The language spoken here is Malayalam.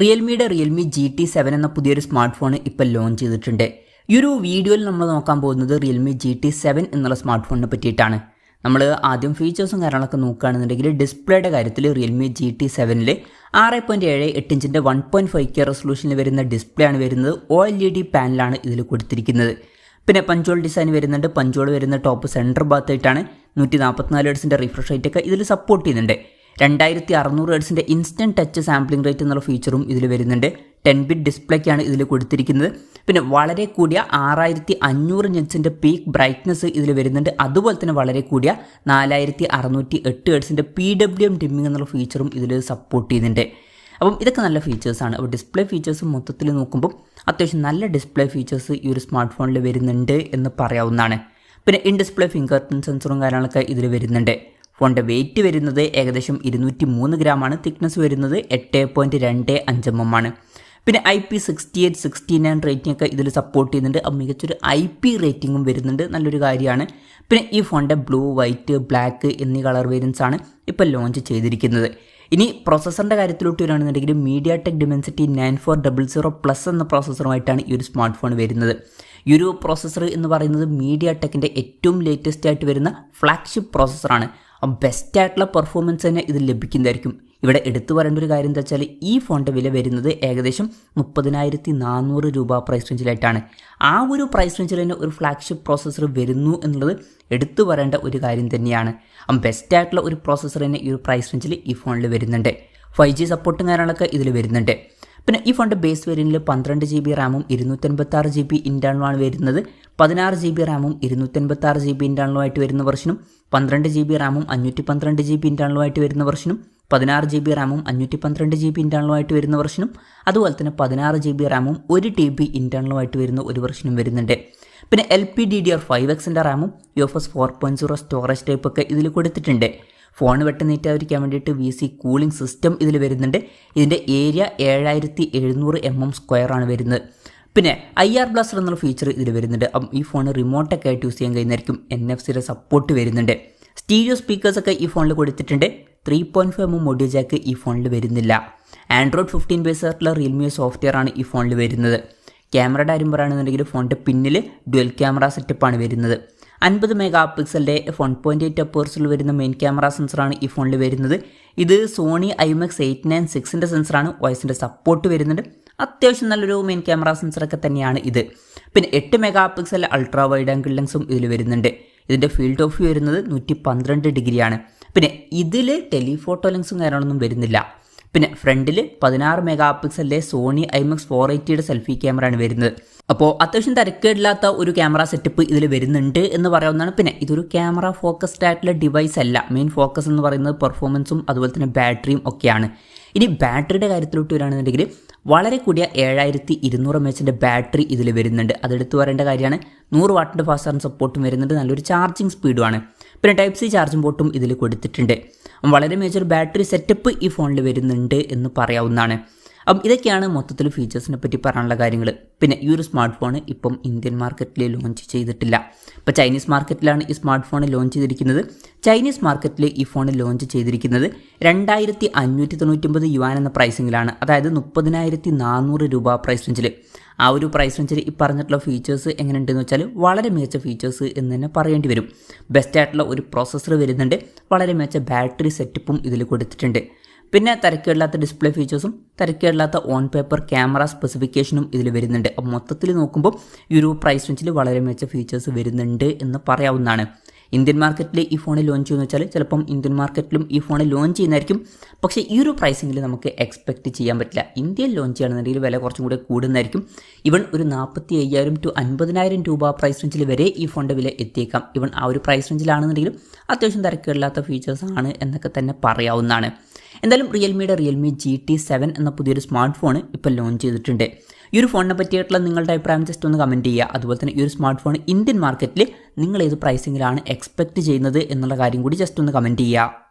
റിയൽമിയുടെ റിയൽമി GT7 എന്ന പുതിയൊരു സ്മാർട്ട് ഫോൺ ഇപ്പോൾ ലോഞ്ച് ചെയ്തിട്ടുണ്ട്. ഈ ഒരു വീഡിയോയിൽ നമ്മൾ നോക്കാൻ പോകുന്നത് റിയൽമി GT7 എന്നുള്ള സ്മാർട്ട് ഫോണിനെ പറ്റിയിട്ടാണ്. നമ്മൾ ആദ്യം ഫീച്ചേഴ്സും കാര്യങ്ങളൊക്കെ നോക്കുകയാണെന്നുണ്ടെങ്കിൽ ഡിസ്പ്ലേയുടെ കാര്യത്തിൽ റിയൽമി GT7ൽ 6.78 ഇഞ്ചിൻ്റെ 1.5K റെസൊല്യൂഷനിൽ വരുന്ന ഡിസ്പ്ലേ ആണ് വരുന്നത്. OLED പാനലാണ് ഇതിൽ കൊടുത്തിരിക്കുന്നത്. പിന്നെ പഞ്ചോൾ ഡിസൈൻ വരുന്നുണ്ട്. പഞ്ചോൾ വരുന്ന ടോപ്പ് സെൻറ്റർ ഭാഗത്തായിട്ടാണ്. 144 ഹെർട്സിൻ്റെ റിഫ്രഷ് റേറ്റ് ഒക്കെ ഇതിൽ സപ്പോർട്ട് ചെയ്യുന്നുണ്ട്. 2600 ഹെർട്സിൻ്റെ ഇൻസ്റ്റൻറ്റ് ടച്ച് സാമ്പിളിംഗ് റേറ്റ് എന്നുള്ള ഫീച്ചറും ഇതിൽ വരുന്നുണ്ട്. 10-ബിറ്റ് ഡിസ്പ്ലേക്കാണ് ഇതിൽ കൊടുത്തിരിക്കുന്നത്. പിന്നെ വളരെ കൂടിയ 6500 നിറ്റ്സിൻ്റെ പീക്ക് ബ്രൈറ്റ്നസ് ഇതിൽ വരുന്നുണ്ട്. അതുപോലെ തന്നെ വളരെ കൂടിയ 4608 ഹെർട്സിൻ്റെ PWM ഡിമ്മിംഗ് എന്നുള്ള ഫീച്ചറും ഇതിൽ സപ്പോർട്ട് ചെയ്യുന്നുണ്ട്. അപ്പം ഇതൊക്കെ നല്ല ഫീച്ചേഴ്സാണ്. അപ്പോൾ ഡിസ്പ്ലേ ഫീച്ചേഴ്സ് മൊത്തത്തിൽ നോക്കുമ്പോൾ അത്യാവശ്യം നല്ല ഡിസ്പ്ലേ ഫീച്ചേഴ്സ് ഈ ഒരു സ്മാർട്ട് ഫോണിൽ വരുന്നുണ്ട് എന്ന് പറയാവുന്നതാണ്. പിന്നെ ഇൻ ഡിസ്പ്ലേ ഫിംഗർ പ്രിൻറ്റ് സെൻസറും കാര്യങ്ങളൊക്കെ ഇതിൽ വരുന്നുണ്ട്. ഫോണിൻ്റെ വെയിറ്റ് വരുന്നത് ഏകദേശം 203 ഗ്രാമാണ്. തിക്നെസ് വരുന്നത് 8.25 mm ആണ്. പിന്നെ IP68, 69 റേറ്റിംഗ് ഒക്കെ ഇതിൽ സപ്പോർട്ട് ചെയ്യുന്നുണ്ട്. അപ്പോൾ മികച്ചൊരു IP റേറ്റിംഗും വരുന്നുണ്ട്. നല്ലൊരു കാര്യമാണ്. പിന്നെ ഈ ഫോണിൻ്റെ ബ്ലൂ, വൈറ്റ്, ബ്ലാക്ക് എന്നീ കളർ വേരിയൻസ് ആണ് ഇപ്പോൾ ലോഞ്ച് ചെയ്തിരിക്കുന്നത്. ഇനി പ്രോസസ്സറിൻ്റെ കാര്യത്തിലോട്ട് വരികയാണെന്നുണ്ടെങ്കിൽ MediaTek Dimensity 9400+ എന്ന പ്രോസസ്സറുമായിട്ടാണ് ഈ ഒരു സ്മാർട്ട് ഫോൺ വരുന്നത്. ഈ ഒരു പ്രോസസ്സർ എന്ന് പറയുന്നത് MediaTekൻ്റെ ഏറ്റവും ലേറ്റസ്റ്റ് ആയിട്ട് വരുന്ന ഫ്ലാഗ്ഷിപ്പ് പ്രോസസ്സറാണ്. ബെസ്റ്റ് ആയിട്ടുള്ള പെർഫോമൻസ് തന്നെ ഇതിൽ ലഭിക്കുന്നതായിരിക്കും. ഇവിടെ എടുത്തു പറയേണ്ട ഒരു കാര്യം എന്താ വെച്ചാൽ ഈ ഫോണിൻ്റെ വില വരുന്നത് ഏകദേശം 30,400 രൂപ പ്രൈസ് റേഞ്ചിലായിട്ടാണ്. ആ ഒരു പ്രൈസ് റേഞ്ചിൽ തന്നെ ഒരു ഫ്ലാഗ്ഷിപ്പ് പ്രോസസ്സർ വരുന്നു എന്നുള്ളത് എടുത്തു പറയേണ്ട ഒരു കാര്യം തന്നെയാണ്. ബെസ്റ്റ് ആയിട്ടുള്ള ഒരു പ്രോസസ്സർ തന്നെ ഈ ഒരു പ്രൈസ് റേഞ്ചിൽ ഈ ഫോണിൽ വരുന്നുണ്ട്. 5G സപ്പോർട്ടും കാര്യങ്ങളൊക്കെ ഇതിൽ വരുന്നുണ്ട്. പിന്നെ ഈ ഫോണിൻ്റെ ബേസ് വേരിയൻറ്റിൽ 12 GB റാമും 256 GB ഇൻറ്റേർണലുമാണ് വരുന്നത്. 16 GB റാമും 256 GB ഇൻറ്റേർണലുമായിട്ട് വരുന്ന വെർഷനും 12 GB റാമും 512 GB ഇൻറ്റേർണലുമായിട്ട് വരുന്ന വെർഷനും 16 GB റാമും 512 GB ഇൻറ്റേർണലുമായിട്ട് വരുന്ന വെർഷനും അതുപോലെ തന്നെ 16 GB റാമും 1 TB ഇൻറ്റേർണലുമായിട്ട് വരുന്ന ഒരു വെർഷനും വരുന്നുണ്ട്. പിന്നെ LPDDR5Xൻ്റെ റാമും UFS 4.0 സ്റ്റോറേജ് ടൈപ്പ് ഒക്കെ ഇതിൽ കൊടുത്തിട്ടുണ്ട്. ഫോൺ വെട്ടനീറ്റായിരിക്കാൻ വേണ്ടിയിട്ട് VC കൂളിംഗ് സിസ്റ്റം ഇതിൽ വരുന്നുണ്ട്. ഇതിൻ്റെ ഏരിയ 7700 mm² ആണ് വരുന്നത്. പിന്നെ IR ബ്ലാസ്റ്റർ എന്നുള്ള ഫീച്ചർ ഇതിൽ വരുന്നുണ്ട്. അപ്പം ഈ ഫോൺ റിമോട്ടൊക്കെ ആയിട്ട് യൂസ് ചെയ്യാൻ കഴിയുന്നതായിരിക്കും. NFC സപ്പോർട്ട് വരുന്നുണ്ട്. സ്റ്റീരിയോ സ്പീക്കേഴ്സൊക്കെ ഈ ഫോണിൽ കൊടുത്തിട്ടുണ്ട്. 3.5 mm ഓഡിയോ ജാക്ക് ഈ ഫോണിൽ വരുന്നില്ല. Android 15 ബേസ് ആയിട്ടുള്ള റിയൽമി സോഫ്റ്റ്വെയർ ആണ് ഈ ഫോണിൽ വരുന്നത്. ക്യാമറയുടെ കാര്യം പറയുകയാണെന്നുണ്ടെങ്കിൽ ഫോണിൻ്റെ പിന്നിൽ ഡ്യുവൽ ക്യാമറ സെറ്റപ്പാണ് വരുന്നത്. 50 മെഗാ പിക്സലിൻ്റെ 1.8 അപ്പേഴ്സിൽ വരുന്ന മെയിൻ ക്യാമറ സെൻസറാണ് ഈ ഫോണിൽ വരുന്നത്. ഇത് സോണി IMX 896ൻ്റെ സെൻസറാണ്. വോയിസിൻ്റെ സപ്പോർട്ട് വരുന്നുണ്ട്. അത്യാവശ്യം നല്ലൊരു മെയിൻ ക്യാമറ സെൻസറൊക്കെ തന്നെയാണ് ഇത്. പിന്നെ 8 mega pixel ultra wide angle ലെൻസും ഇതിൽ വരുന്നുണ്ട്. ഇതിൻ്റെ ഫീൽഡ് ഓഫ് വ്യൂ വരുന്നത് 112 ഡിഗ്രിയാണ്. പിന്നെ ഇതിൽ ടെലിഫോട്ടോ ലെൻസും കാര്യങ്ങളൊന്നും വരുന്നില്ല. പിന്നെ ഫ്രണ്ടിൽ 16 മെഗാ പിക്സലിലെ സോണി IMX 480യുടെ സെൽഫി ക്യാമറയാണ് വരുന്നത്. അപ്പോൾ അത്യാവശ്യം തിരക്കേടില്ലാത്ത ഒരു ക്യാമറ സെറ്റപ്പ് ഇതിൽ വരുന്നുണ്ട് എന്ന് പറയാവുന്നതാണ്. പിന്നെ ഇതൊരു ക്യാമറ ഫോക്കസ്ഡ് ആയിട്ടുള്ള ഡിവൈസ് അല്ല. മെയിൻ ഫോക്കസ് എന്ന് പറയുന്നത് പെർഫോമൻസും അതുപോലെ തന്നെ ബാറ്ററിയും ഒക്കെയാണ്. ഇനി ബാറ്ററിയുടെ കാര്യത്തിലോട്ട് വരികയാണെന്നുണ്ടെങ്കിൽ വളരെ കൂടിയ 7200 mAhൻ്റെ ബാറ്ററി ഇതിൽ വരുന്നുണ്ട്. അതെടുത്ത് പറയേണ്ട കാര്യമാണ്. 100 വാട്ടിൻ്റെ ഫാസ്റ്റ് ചാർജിങ് സപ്പോർട്ടും വരുന്നുണ്ട്. നല്ലൊരു ചാർജിങ് സ്പീഡുമാണ്. പിന്നെ Type-C ചാർജിങ് പോർട്ടും ഇതിൽ കൊടുത്തിട്ടുണ്ട്. വളരെ മേജർ ബാറ്ററി സെറ്റപ്പ് ഈ ഫോണിൽ വരുന്നുണ്ട് എന്ന് പറയാവുന്നതാണ്. അപ്പം ഇതൊക്കെയാണ് മൊത്തത്തിൽ ഫീച്ചേഴ്സിനെ പറ്റി പറയാനുള്ള കാര്യങ്ങൾ. പിന്നെ ഈ ഒരു സ്മാർട്ട് ഫോൺ ഇപ്പം ഇന്ത്യൻ മാർക്കറ്റിൽ ലോഞ്ച് ചെയ്തിട്ടില്ല. ഇപ്പോൾ ചൈനീസ് മാർക്കറ്റിലാണ് ഈ സ്മാർട്ട് ഫോൺ ലോഞ്ച് ചെയ്തിരിക്കുന്നത്. ചൈനീസ് മാർക്കറ്റിൽ ഈ ഫോൺ ലോഞ്ച് ചെയ്തിരിക്കുന്നത് 2599 യുവാൻ എന്ന പ്രൈസിങ്ങിലാണ്. അതായത് 30,400 രൂപ പ്രൈസ് റേഞ്ചിൽ. ആ ഒരു പ്രൈസ് റേഞ്ചിൽ ഈ പറഞ്ഞിട്ടുള്ള ഫീച്ചേഴ്സ് എങ്ങനെയുണ്ടെന്ന് വെച്ചാൽ വളരെ മികച്ച ഫീച്ചേഴ്സ് എന്ന് തന്നെ പറയേണ്ടി വരും. ബെസ്റ്റ് ആയിട്ടുള്ള ഒരു പ്രോസസ്സർ വരുന്നുണ്ട്. വളരെ മികച്ച ബാറ്ററി സെറ്റപ്പും ഇതിൽ കൊടുത്തിട്ടുണ്ട്. പിന്നെ തിരക്കേടില്ലാത്ത ഡിസ്പ്ലേ ഫീച്ചേഴ്സും തിരക്കേടില്ലാത്ത ഓൺ പേപ്പർ ക്യാമറ സ്പെസിഫിക്കേഷനും ഇതിൽ വരുന്നുണ്ട്. അപ്പോൾ മൊത്തത്തിൽ നോക്കുമ്പോൾ ഈ ഒരു പ്രൈസ് റേഞ്ചിൽ വളരെ മികച്ച ഫീച്ചേഴ്സ് വരുന്നുണ്ട് എന്ന് പറയാവുന്നതാണ്. ഇന്ത്യൻ മാർക്കറ്റിൽ ഈ ഫോൺ ലോഞ്ച് ചെയ്യുമെന്ന് വെച്ചാൽ ചിലപ്പം ഇന്ത്യൻ മാർക്കറ്റിലും ഈ ഫോൺ ലോഞ്ച് ചെയ്യുന്നതായിരിക്കും. പക്ഷേ ഈ ഒരു പ്രൈസിങ്ങിൽ നമുക്ക് എക്സ്പെക്റ്റ് ചെയ്യാൻ പറ്റില്ല. ഇന്ത്യയിൽ ലോഞ്ച് ചെയ്യുകയാണെന്നുണ്ടെങ്കിൽ വില കുറച്ചും കൂടെ കൂടുന്നതായിരിക്കും. ഇവൺ ഒരു 45,000 to 50,000 രൂപ പ്രൈസ് റേഞ്ചിൽ വരെ ഈ ഫോണിൻ്റെ വില എത്തിയേക്കാം. ഇവൺ ആ ഒരു പ്രൈസ് റേഞ്ചിലാണെന്നുണ്ടെങ്കിലും അത്യാവശ്യം തിരക്കേടില്ലാത്ത ഫീച്ചേഴ്സ് ആണ് എന്നൊക്കെ തന്നെ പറയാവുന്നതാണ്. എന്തായാലും റിയൽമി GT7 എന്ന പുതിയൊരു സ്മാർട്ട് ഫോൺ ഇപ്പോൾ ലോഞ്ച് ചെയ്തിട്ടുണ്ട്. ഈ ഒരു ഫോണിനെ പറ്റിയിട്ടുള്ള നിങ്ങളുടെ അഭിപ്രായം ജസ്റ്റ് ഒന്ന് കമൻറ്റ് ചെയ്യുക. അതുപോലെ തന്നെ ഈ ഒരു സ്മാർട്ട് ഫോൺ ഇന്ത്യൻ മാർക്കറ്റിൽ നിങ്ങൾ ഏത് പ്രൈസിങ്ങിലാണ് എക്സ്പെക്റ്റ് ചെയ്യുന്നത് എന്നുള്ള കാര്യം കൂടി ജസ്റ്റ് ഒന്ന് കമൻറ്റ് ചെയ്യുക.